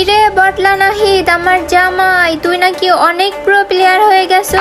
কিরে বটলা নাহিদ, আমার জামাই, তুই নাকি অনেক প্রো প্লেয়ার হয়ে গেছো।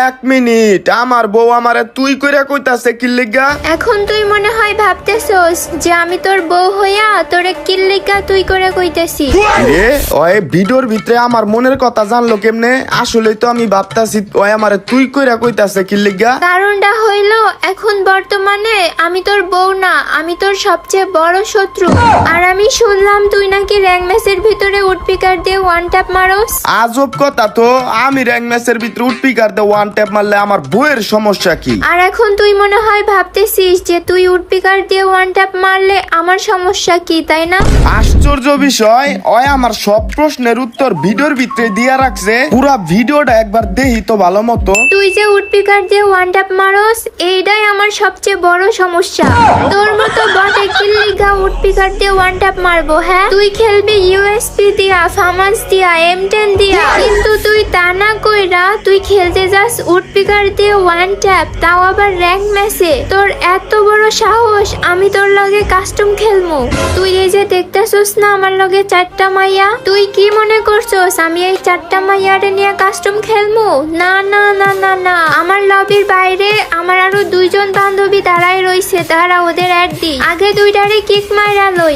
1 মিনিট, আমার বউ আমারে তুই কইরা কইতাছে কি লিগা? এখন তুই মনে হয় ভাবতেছস যে আমি তোর বউ হইয়া তোরে কিল্লিকা তুই করে কইতেছি। রে ওই ভিডিওর ভিতরে আমার মনের কথা জানলো কেমনে? আসলে তো আমি ভাবতাছি ওই আমারে তুই কইরা কইতাছে কি লিগা? কারণটা হইলো এখন বর্তমানে আমি তোর বউ না, আমি তোর সবচেয়ে বড় শত্রু। আর আমি শুনলাম তুই নাকি র্যাঙ্ক ম্যাচের ভিতরে উডপিকার দিয়ে ওয়ান ট্যাপ মারোস। আজব কথা তো, আমি র্যাঙ্ক ম্যাচের ভিতরে উডপিকার দে ওয়ান ট্যাপ মারলে আমার বউয়ের সমস্যা কি? আর এখন তুই মনে হয় ভাবতেছিস যে তুই উডপিকার দিয়ে ওয়ান ট্যাপ মারলে আমার সমস্যা কি, তাই না? আশ্চর্য বিষয়, ওই আমার সব প্রশ্নের উত্তর ভিডিওর ভিতরে দিয়া রাখছে। পুরা ভিডিওটা একবার দেখি তো ভালো মতো। তুই যে উডপিকার দিয়ে ওয়ান ট্যাপ মারোস, এইটাই আমার সবচেয়ে বড় সমস্যা। তোর মতো বটে কিল্লিগা উডপিকার দিয়ে ওয়ান ট্যাপ মারবো? হ্যাঁ, তুই খেলবি ইউএসপি দিয়া, ফামাস দিয়া, M10 দিয়া, কিন্তু তুই তা না কইরা তুই খেলতে যাস উডপিকার দিয়ে ওয়ান ট্যাপ, তাও আবার র্যাঙ্ক ম্যাচে। তোর এত বড় সাহস, আমি তোর লগে কাস্টম খেলমু। তুই এই যে দেখতেছস না আমার লগে 4টা মাইয়া, তুই কি মনে করছস আমি এই 4টা মাইয়ারে নিয়ে কাস্টম খেলমু? না না না না না, আমার লবির বাইরে আমার আরো 2জন বান্ধবী দাঁড়ায় রইছে, তারা ওদের অ্যাড দি। আগে 2টারে কিক মাইরা লই।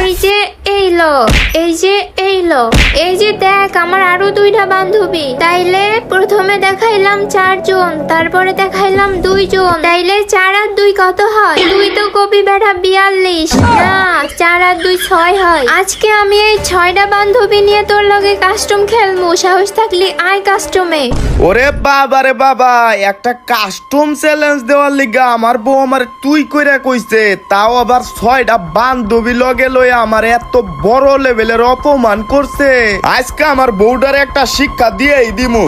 এই যে এই লো, এই যে এই লো, এই যে দেখ আমার আরো 2টা বান্ধবী। তাইলে প্রথমে দেখাইলাম 4 জন, তারপরে দেখাইলাম 2 জন। তাইলে 4 আর 2 কত হয়? তুই তো কবি বেটা 42। না, 4 আর 2 6 হয়। আজকে আমি এই 6টা বান্ধবী নিয়ে তোর লগে কাস্টম খেলমু। সাহস থাকলি আয় কাস্টমে। ওরে বাবা রে বাবা, একটা কাস্টম চ্যালেঞ্জ দেওয়ার লিগা আমার বউ আমার তুই কইরা কইছে, তাও আবার 6টা বান্ধবী লগে লয়ে আমার এত বড় লেভেলের অপমান করছে। আজকে আমার বউটার একটা শিক্ষা দিয়েই দিমু।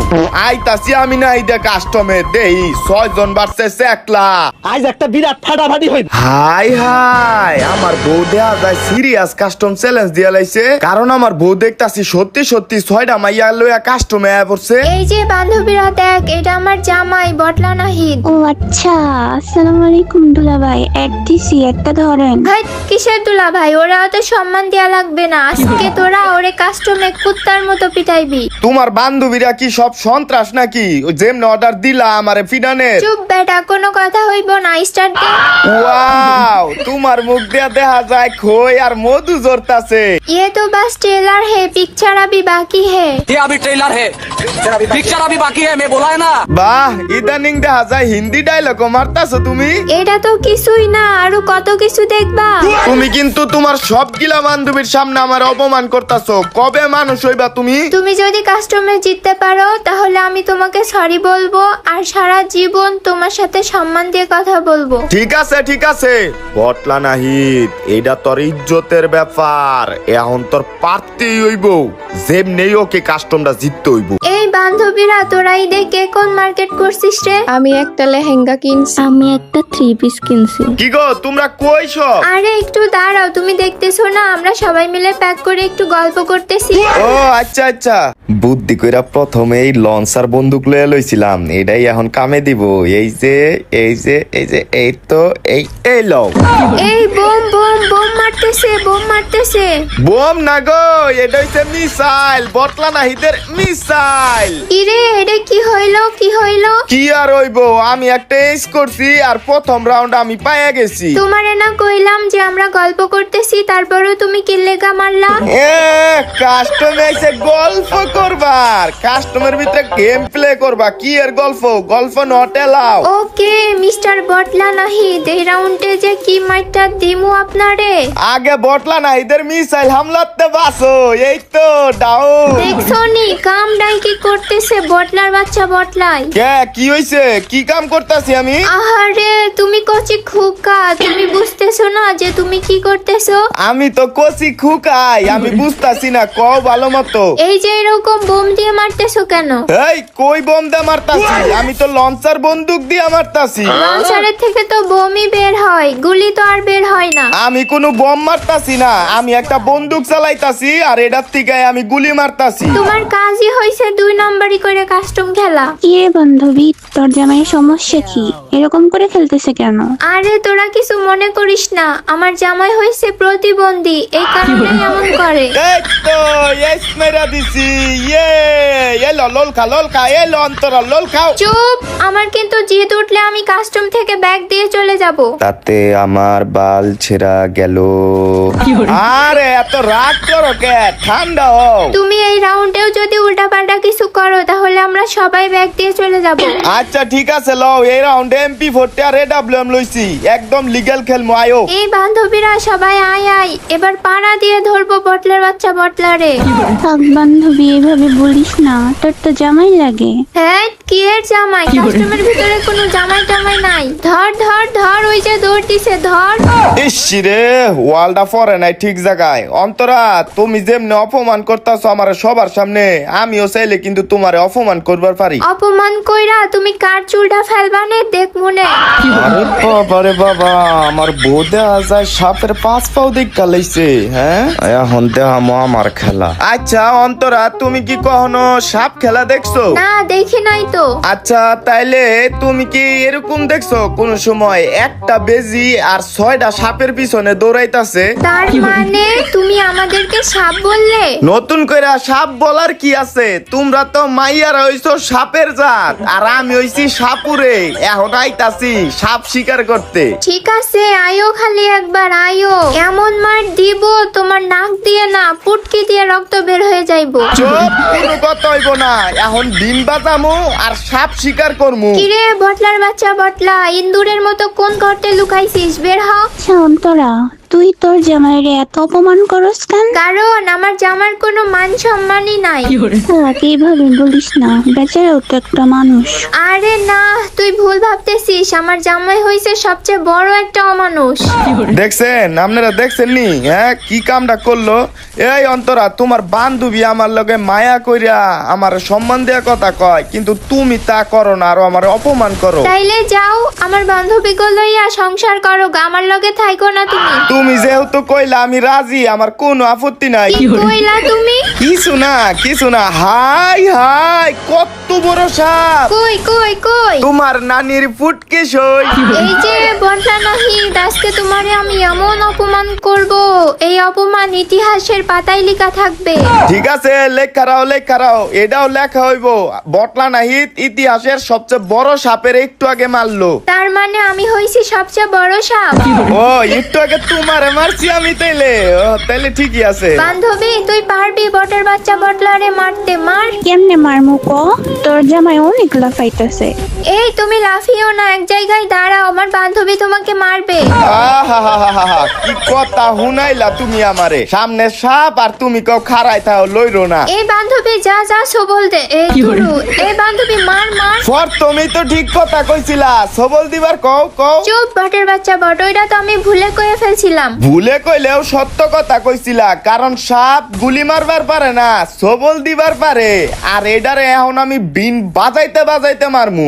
আইতাছি আমি না আইদা কাস্টমে দেই 6 জন ভার্সেস 1 লাখ। আজ একটা বিরাট ফাটাফাটি হইবে। হাই হাই, আমার বউ দেয়া যায় সিরিয়াস কাস্টম চ্যালেঞ্জ দিয়া লাইছে, কারণ আমার বউ দেখতাছি সত্যি সত্যি 6টা মাইয়া লইয়া কাস্টমে আয়া পড়ছে। এই যে বান্ধবীরা দেখ, এটা আমার জামাই বটলা নাহিদ। ও আচ্ছা, আসসালামু আলাইকুম দুলাভাই। দিছি একটা ধরেন। ভাই কিসের দুলা ভাই, ওরা অত সম্মান দেয়া লাগবে না। আজকে তোরা ওরে কাস্টমে কুত্তার মতো পিটাইবি। তোমার বান্ধবীরা কি সব সন্ত্রাস নাকি? ওই যেমন অর্ডার দিলা আমারে ফিডানের। চুপ বেটা, কোনো কথা হইব না, স্টার্ট দে। ওয়াও, তোমার মুখ দিয়া দেখা যায় খই আর মধু জড়তাছে। ये तो बस ट्रेलर है, पिक्चर अभी बाकी है। ये अभी ट्रेलर है, पिक्चर अभी बाकी है, मैं बोला है ना। বাহ, ইদানিং দেখা যায় হিন্দি ডায়লগও মারতাছো তুমি। এটা তো কিছুই না, আরো কত কিছু দেখবা। তুমি কিন্তু তোমার সবগুলা বান্ধবীর সামনে আমার অপমান করতাছো। কবে মানুষ হইবা তুমি? তুমি যদি কাস্টমে জিততে পারো তাহলে আমি তোমাকে সরি বলবো আর সারা জীবন তোমার সাথে সম্মান দিয়ে কথা বলবো। ঠিক আছে ঠিক আছে, বটলা নাহিদ, এইটা তোর ইজ্জতের ব্যাপার। এখন তোর পারতেই হইব, যেমনি ওকে কাস্টমটা জিততে হইব। এই বান্ধবীরা, তোরা ঈদে কে কোন মার্কেট করছিস রে? আমি একটা লেহেঙ্গা কিনছি। আমি একটা 3 পিস কিনছি। কি গো, তোমরা কই সব? আরে একটু দাঁড়াও, তুমি দেখতেছো না আমরা সবাই মিলে প্যাক করে একটু গল্প করতেছি। ও আচ্ছা আচ্ছা, বুদ্ধি কইরা প্রথমে এই লঞ্চার বন্দুক লয়ে লইছিলাম, এটাই এখন কামে দিব। এই যে এই যে এই যে এই তো এই এই লও। এই বোম বোম বোম মারতেছে, বোম মারতেছে। বোম না গো, এটা হইছে মিসাইল, বটলা নাহিদের মিসাইল। ইরে, এটা কি হইলো কি হইলো? কি আর হইব, আমি একটা এস করছি আর প্রথম রাউন্ড আমি পাইয়া গেছি। তোমারে না কইলাম যে আমরা গল্প করতেছি, তারপরেও তুমি কিল্লেগা মারলা। কাস্টমে এসে গল্প করবার, কাস্টমের ভিতরে গেম প্লে করবা। কি এর গল্প? গল্প not allow. Okay mister Botla Nahid, এই রাউন্ডে যে কি মাইরটা দিমু আপনারে। আগে বটলা নাহিদের মিসাইল হামলাতে বাসো, এই তো ডাউন। দেখছো নি কাম ডাই কি করতেছে বটলার বাচ্চা বটলাই। কে কি হইছে? কি কাম করতাছি আমি? আহারে তুমি কচি খুকা, তুমি বুঝতেছো না যে তুমি কি করতেছো? আমি তো কচি খুকাই, আমি বুঝতাছি না, কও ভালো মতো। এই যে এরকম বোম দিয়ে মারতেছো কেন? এই কই বোম দিয়ে মারতাছি? আমি তো লঞ্চার বন্দুক দিয়ে মারতাছি। লঞ্চারের থেকে তো বোমই বের হয়, গুলি তো আর বের হয় না। আমি কোনো বোম মারতাছি না, আমি একটা বন্দুক চালাইতাছি আর এটার থেকে আমি গুলি মারতাছি। তোমার কাজই হইছে 2 নম্বরই করে কাস্টম খেলা। কি রে বান্ধবী, তোর জামাইয়ের সমস্যা কি? এরকম করে খেলতেছে কেন? আরে তোরা কিছু মনে করিস না, আমার জামাই হইছে প্রতিবন্ধী, এই কারণে এমন করে। এই তো মেরা দিছি। ইয়ে এলো লোল খা এলো অন্তরা লোল খাও। চুপ, আমার কিন্তু জিদ উঠলে আমি কাস্টম থেকে ব্যাগ দিয়ে চলে যাব। তাতে আমার বাল ছেঁড়া গেল। আরে এত রাগ করো কে, ঠান্ডা হও। তুমি এই রাউন্ডেও যদি উল্টাপাল্টা কিছু করো তাহলে আমরা সবাই ব্যাগ দিয়ে চলে যাব। আচ্ছা ঠিক আছে লও, এই রাউন্ডে MP40 আর AWM লইছি, একদম লিগ্যাল খেলমু আয়ো। এই বান্ধবীরা সবাই আয় আয়, এবার পাড়া দিয়ে ধরবো বটলার বাচ্চা বটলারে। থাক বান্ধবী, এভাবে বলিস না, তোর তো জামাই লাগে। হ্যাঁ, কি এর জামাই? কাস্টমের ভিতরে কোনো জামাই টামাই নাই। ধর ধর ধর, ওই যে দৌড় দিছে, ধর। ইস রে, ওয়ালটা পরে নাই ঠিক জায়গায়। অন্তরা তুমি যেমনি অপমান করতাছো আমার সবার সামনে, আমিও চাইলে কিন্তু তোমারে অপমান করবার পারি। অপমান কইরা তুমি কার চুলটা ফেলবানে দেখ মনে। আরে বাবা রে বাবা, আমার বউ দেয়া যায় সাপের 5 পাও দেখা লাইছে। হ্যাঁ, এখন দেখামো আমার খেলা। আচ্ছা অন্তরা, তুমি কি কখনো সাপ খেলা দেখছো? না, দেখি নাই তো। আচ্ছা তাইলে তুমি কি এরকম দেখছো কোন সময় একটা বেজি আর 6টা সাপের পিছনে দৌড়াইতাছে? তার মানে তুমি আমাদেরকে সাপ বললে? নতুন করে সাপ বলার কি আছে? তোমরা তো মাইয়ারা হইছো সাপের জাত, আর আমি হইছি সাপুরে। এখন আইতাছি সাপ শিকার করতে। ঠিক আছে, আয়ো, খালি একবার আয়ো। এমন মার দিব তোমার নাক দিয়ে না, পুটকি দিয়ে রক্ত বের হয়ে যাইবো। চুপ, কোনো কথা হইব না। এখন ডিম বাজামু আর সাপ শিকার করমু। কিরে বটলার বাচ্চা বটলা, ইন্দুরের মতো কোন গর্তে লুকাইছিস? বের হ। আচ্ছা অন্তরা, তুই তোর জামাইরে এত অপমান করস কেন? কারণ আমার জামার কোনো মান সম্মানই নাই। থাক, এইভাবে বলিস না, বেচারাও তো একটা মানুষ। আরে না, তুই ভুল ভাবতেছিস। আমার জামাই হইছে সবচেয়ে বড় একটা অমানুষ। দেখছেন আপনারা, দেখছেন নি? হ্যাঁ, কি কামটা করলো? এই অন্তরা, তোমার বান্ধবী আমার লগে মায়া কইরা আমার সম্মান দেওয়া কথা কয়, কিন্তু তুমি তা করো না, আরো আমার অপমান করো। তাইলে যাও, আমার বান্ধবীকে লইয়া সংসার করো, আমার লগে থাইকো না তুমি। তুমি যেহেতু কইলা আমি রাজি, আমার কোনো আপত্তি নাই। কি কইলা তুমি? কিছু না। হাই হাই, কত বড় সাপ! কই কই কই? তোমার নানির ফুটকে সই। এই যে বটলা নাহিদ, আজকে তোমারে আমি এমন অপমান করব, এই অপমান ইতিহাসের পাতায় লেখা থাকবে। ঠিক আছে, লেখা রাও, এটাও লেখা হইব। বটলা নাহিদ ইতিহাসের সবচেয়ে বড় সাপের একটু আগে মারলো। তার মানে আমি হইছি সবচেয়ে বড় সাপ? ও, একটু আগে তোমারে মারছি আমি, তাইলে ঠিকই আছে। বান্ধবী, তুই পারবি বটের বাচ্চা বটলারে মারতে? মার। কেমনে মারমু ক? তোর জামাই অনেক লাফাইতেছে। এই তুমি লাফিও না, এক জায়গায় দাঁড়াও, আমার বান্ধবী তোমাকে মারবে। আহাহাহাহা, কি কথা হুনাইলা তুমি আমারে। সামনে সাপ আর তুমি কেউ খাড়াই থাও, লইরো না। এই বান্ধবী যা যা সবল দে। এই ধুরু, এই বান্ধবী মার মার। তুমি তো ঠিক কথা কইছিলা, সবল দিবার কও। চুপ বটের বাচ্চা বট, ওইটা তো আমি ভুলে কয়ে ফেলছিলাম। ভুলে কইলেও সত্য কথা কইছিলা, কারণ সাপ গুলি মারবার পারে না, সবল দিবার পারে। আর এডারে এখন আমি বিন বাজাইতে মারমু।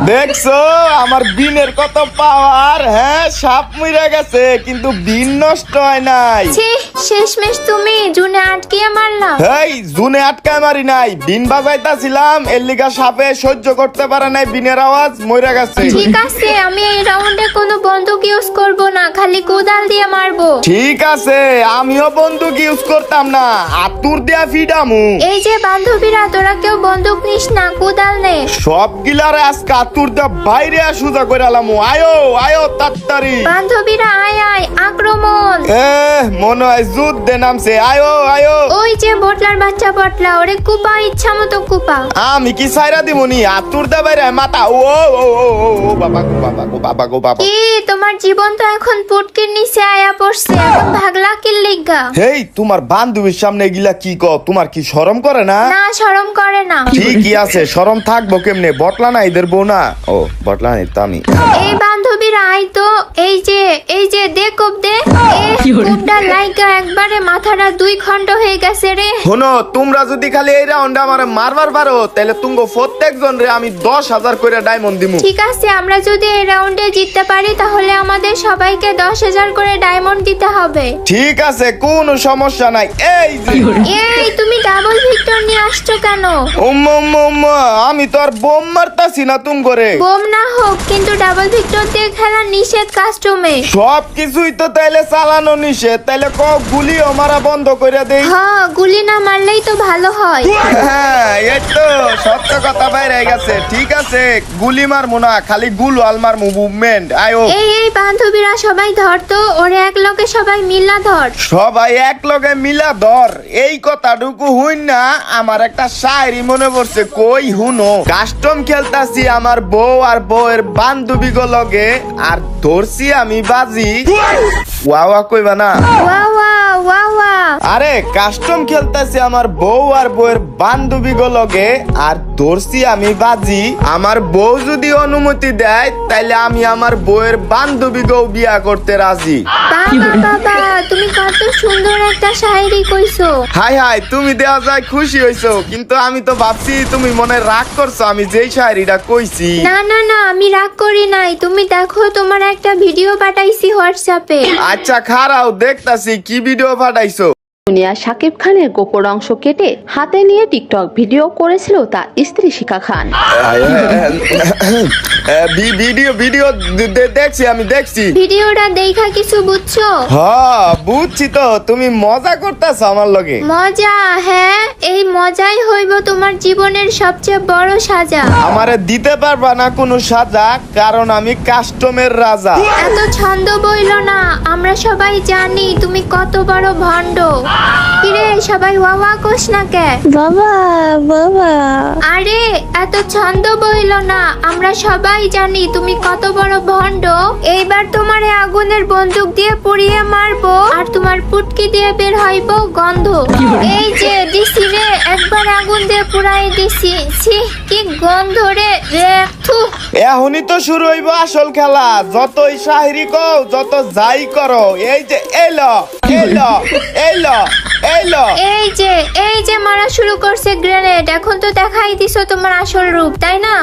দেখছো আমার বিনের কত পাওয়ার? হ্যাঁ, সাপ মইরা গেছে কিন্তু বিন নষ্ট হয় নাই। ছি, শেষমেশ তুমি জুনে আটকিয়ে মারলা। হেই, জুনে আটকায় মারি নাই, বিন বাজাইতাছিলাম, এর লিগা সাপে সহ্য করতে পারে নাই বিনের আওয়াজ, মইরা গেছে। ঠিক আছে, আমি এই রাউন্ডে কোনো বন্দুক ইউজ করব না, খালি কোদাল দিয়ে মারবো। ঠিক আছে, আমিও বন্দুক ইউজ করতাম না, আতুর দিয়া ফিডামু। এই যে বান্ধবীরা, তোরা কেউ বন্দুক নিস না, কোদাল নে। সব গিলারে আজকে আতুর দিয়া বাইরে সুজা করে আলামু। আয়ো তাড়াতাড়ি। বান্ধবীরা আয় আয়, আক্রমণ। মনে হয় যুদ্ধে নামছে। আয়ো। ওই যে বটলার বাচ্চা বটলা, ওরে কুপা, ইচ্ছা মতো কুপা। আমি কি সাইরা দিমুনি? আতুর দা বাইরে মাথা। ও বাবা গো বাবা। কি তোমার জীবন তো এখন পুটকির নিচে আয়া পড়ছে, এখন ভাগলা কি লিগা? হেই, তোমার বান্ধবীর সামনে গিলা কি কও? তোমার কি শরম করে না? না, শরম করে না। ঠিকই আছে, শরম থাকবো কেমনে? বটলা না এদের বউ না? ও, বটলা নাই তো আমি। এই বান্ধবীরা আই তো, এই যে দে কোপ দে। কোপটা লাইগা একবারে মাথাটা 2 খণ্ড হয়ে গেছে রে। শোনো, তোমরা যদি খালি এই রাউন্ডে আমারে মারবার পারো, তাহলে তুঙ্গ প্রত্যেকজন রে আমি 10,000 করে ডায়মন্ড দিমু। ঠিক আছে, আমরা যদি এই রাউন্ডে জিততে পারি তাহলে আমাদের সবাইকে 10,000 করে ডায়মন্ড দিতে হবে। ঠিক আছে, কোনো সমস্যা নাই। এই যে, এই তুমি ডাবল ভিক্টর নিয়ে আসছো কেন? উম্মা, আমি তো আর বোম মারতাছি না তুম করে। বোম না হোক, কিন্তু ডাবল ভিক্টর দিয়ে খেলা নিষেধ কাস্টমে। সব কিছুই তো তাইলে চালানো নিষেধ, তাইলে গুলি মারা বন্ধ করে দেই। হ্যাঁ, গুলি না মারলেই তো ভালো হয়। হ্যাঁ, এই তো সত্য কথা বাইরে গেছে। ঠিক আছে, গুলি মারমু না, খালি গুলওয়াল মারমু। মুভমেন্ট আয়ো। এই বান্ধবীরা সবাই ধর তো, ওরে এক লগে সবাই মিলা ধর। সবাই এক লগে মিলা ধর, এই কথাটুকু হইন না আমার একটা শায়রি মনে পড়ছে। কই হুনো, কাস্টম খেলতাছি আমার বউ আর বউয়ের বান্ধবী গো লগে, আর ধরছি আমি বাজি। ওয়া কইবা না? ওয়া ওয়া ওয়া ওয়া। আরে কাস্টম খেলতেছি আমার বউ আর বউয়ের বান্ধবী গো লগে, আর ধরছি আমি বাজি। আমার বউ যদি অনুমতি দেয় তাইলে আমি আমার বউয়ের বান্ধবী গো বিয়া করতে রাজি। বাবা বাবা, তুমি কত সুন্দর একটা শায়রি কইছো। হাই হাই, তুমি দেওয়া যায় খুশি হইছো, কিন্তু আমি তো ভাবছি তুমি মনে রাগ করছো আমি যেই শায়রিটা কইছি। না না না, আমি রাগ করি নাই। তুমি দেখো, তোমার একটা ভিডিও পাঠাইছি হোয়াটসঅ্যাপে। আচ্ছা খারাও, দেখতাছি কি ভিডিও পাঠাইছো। দুনিয়া শাকিব খানের গোপন অংশ কেটে হাতে নিয়ে টিকটক ভিডিও করেছিল তার স্ত্রী শিখা খান। ভিডিও ভিডিও দেখছি, আমি দেখছি ভিডিওটা দেখা কিছু বুঝছো? হ্যাঁ বুঝছি তো, তুমি মজা করতেছো আমার লগে। মজা? হ্যাঁ, এই মজাই হইব তোমার জীবনের সবচেয়ে বড় সাজা। আমারে দিতে পারবা না কোনো সাজা, কারণ আমি কাস্টমের রাজা। এত ছন্দ বইল না, আমরা সবাই জানি তুমি কত বড় ভণ্ড। কিরে সবাই ওয়া কোস না কে? বাবা বাবা, আরে এত ছন্দ বইল না, আমরা সবাই জানি তুমি কত বড় ভণ্ড। এইবার তোমারে আগুনের বন্দুক দিয়ে পুড়িয়ে মারবো, আর তোমার পুটকি দিয়ে বের হইব গন্ধ। এই যে দিছি রে, একবার আগুন দিয়ে পুড়াই দিছি। ছি, কি গন্ধ রে রে। থু। এখনই তো শুরু হইব আসল খেলা। যতই শাহরি কও, যত যাই করো, এই যে এলো এলো এলো এলো। এই যে মারা শুরু করছে গ্রেনেড। এখন তো দেখাই দিছো তোমার আসল রূপ, তাই না?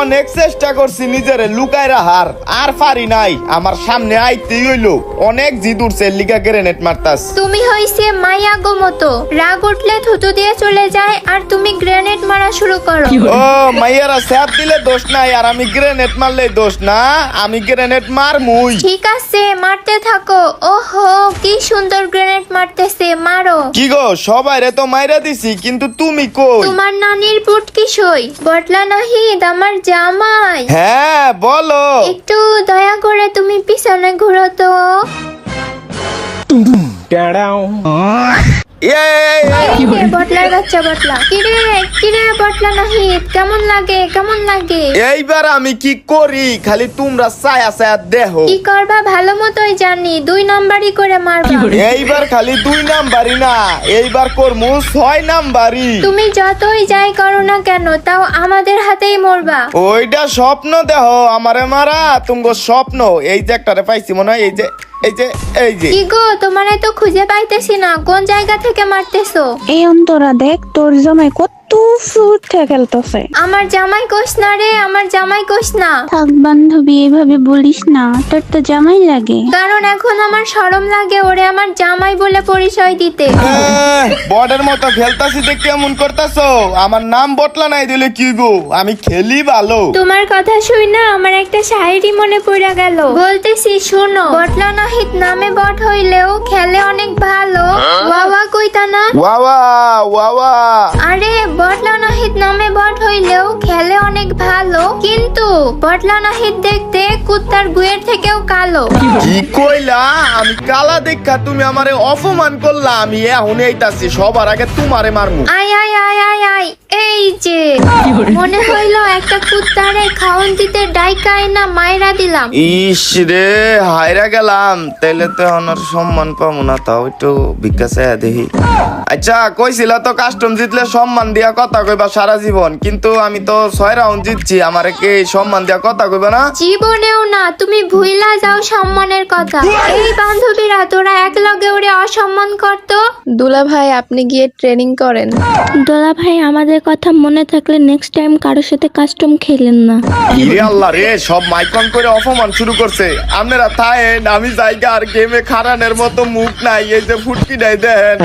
অনেক চেষ্টা করছি নিজেরে লুকায় রাহার, আর পারি নাই। আমার সামনে আইতেই হইলো, অনেক জিদ উঠছে, লিগা গ্রেনেড মারতাস। তুমি হইছে মাইয়া গো মতো, রাগ উঠলে থুতু দিয়ে চলে যায়, আর তুমি গ্রেনেড মারা শুরু করো। ও মাইয়ারা স্যাপ দিলে দোষ নাই, আর আমি গ্রেনেড মারলে দোষ না। আমি গ্রেনেড মারমুই। ঠিক আছে, মারতে থাকো। ওহো, কি সুন্দর গ্রেনেড মারতেছে, মারো। কি গো, সবাইরে তো মাইরা দিছি, কিন্তু তুমি কই? তোমার নানির পুটকি সই বটলা নাহিদ, আমার জামাই। হ্যাঁ বলো। একটু দয়া করে তুমি পিছনে ঘুরো তো। এই যে বটলার বাচ্চা বটলা। কিরে বটলা নাহিদ, কেমন লাগে কেমন লাগে? এইবার আমি কি করি, খালি তোমরা ছায়া ছায়া দেহ। কি করবা ভালো মতোই জানি, 2 নাম্বারই করে মারবা। এইবার খালি 2 নাম্বারই না, এইবার করমু 6 নাম্বারই। তুমি যতই যাই করো না কেন, তাও আমাদের হাতেই মরবা। ওইটা স্বপ্ন দেহ, আমারে মারা তুমগো স্বপ্ন। এই যে একটারে পাইছি মনে হয়, এই যে এই যে এই যে। কি গো, তোমারে তো খুঁজে পাইতেছি না, কোন জায়গা থেকে মারতেছো? এই অন্তরা দেখ, তোর জামাই কত ফ্রুট খেলতেছে। আমার জামাই কোস না রে, আমার জামাই কোস না। থাক বান্ধবী, এভাবে বলিস না, তোর তো জামাই লাগে। কারণ এখন আমার শরম লাগে ওরে আমার জামাই বলে পরিচয় দিতে। বর্ডের মতো খেলতাছি যে কেমন করতাছো? আমার নাম বটলা নাই দিলে কি গো, আমি খেলি ভালো। তোমার কথা শুই না আমার একটা শায়রি মনে পড়ে গেল, বলতেছি শোনো। বটলা নাহিদ নামে বট হইলেও খেলে অনেক ভালো। ওয়াওয়া কইতা না? ওয়াওয়া ওয়াওয়া। আরে বটলা নাহিদ নামে বট হইলেও খেলে অনেক ভালো, কিন্তু বটলা নাহিদ দেখতে কুত্তার গুয়ের থেকেও কালো। কি কইলা? আমি কালা দেখা তুমি আমারে অপমান করলা। আমি এখন এইতাছি, সবার আগে তোমারে মারমু। আয় আয় আয় আয় আয়। এই যে মনে হইলো একটা কুত্তারে খাওন দিতে ডাইকাই না মাইরা দিলাম। ইস রে, হাইরা গেলাম। তাইলে তো আমার সম্মান পাবো না, তাও একটু ভিক্ষা চাইয়া দেখি। আচ্ছা কইছিলা তো কাস্টম জিতলে সম্মান দিয়া কথা কইবা সারা জীবন, কিন্তু আমি তো 6 রাউন্ড জিতছি, আমারে কি সম্মান দিয়া কথা কইবা না? জীবনেও না, তুমি ভুইলা যাও সম্মানের কথা। এই বান্ধবীরা তোরা এক লগে ওরে অসম্মান করতো। দুলা ভাই, আপনি গিয়ে ট্রেনিং করেন। দোলা ভাই, আমাদের কথা মনে থাকলে নেক্সট টাইম কারোর সাথে কাস্টম খেলেন না। ইরে আল্লাহ রে, সব মাইকন করে অপমান শুরু করছে। আপনারা থাকেন, আমি জায়গা আর গেমে খারানের মতো মুখ নাই। এই যে ফুটকি নাই দেন।